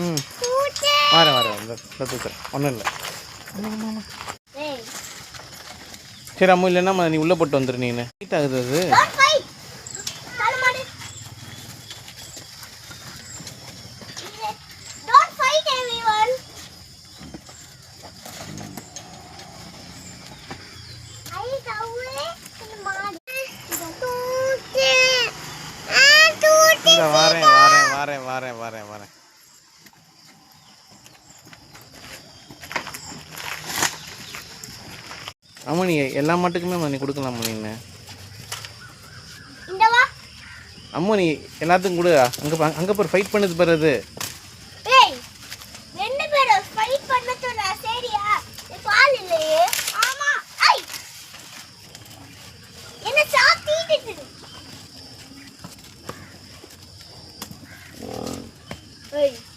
ம் வரேன் இந்த தூக்குறேன் ஒன்றும் இல்லை. சரி அம்மா இல்லைன்னா நீ உள்ளே போட்டு வந்துடு. நீனு ஹீட் ஆகுது அது. வரேன். அம்மா நீ எல்லா மாட்டுக்குமே நீ கொடுக்கலாமா நீ? அம்மா நீ எல்லாத்துக்கும் கொடு. அங்கே போய் ஃபைட் பண்ணது பாரு. Hey.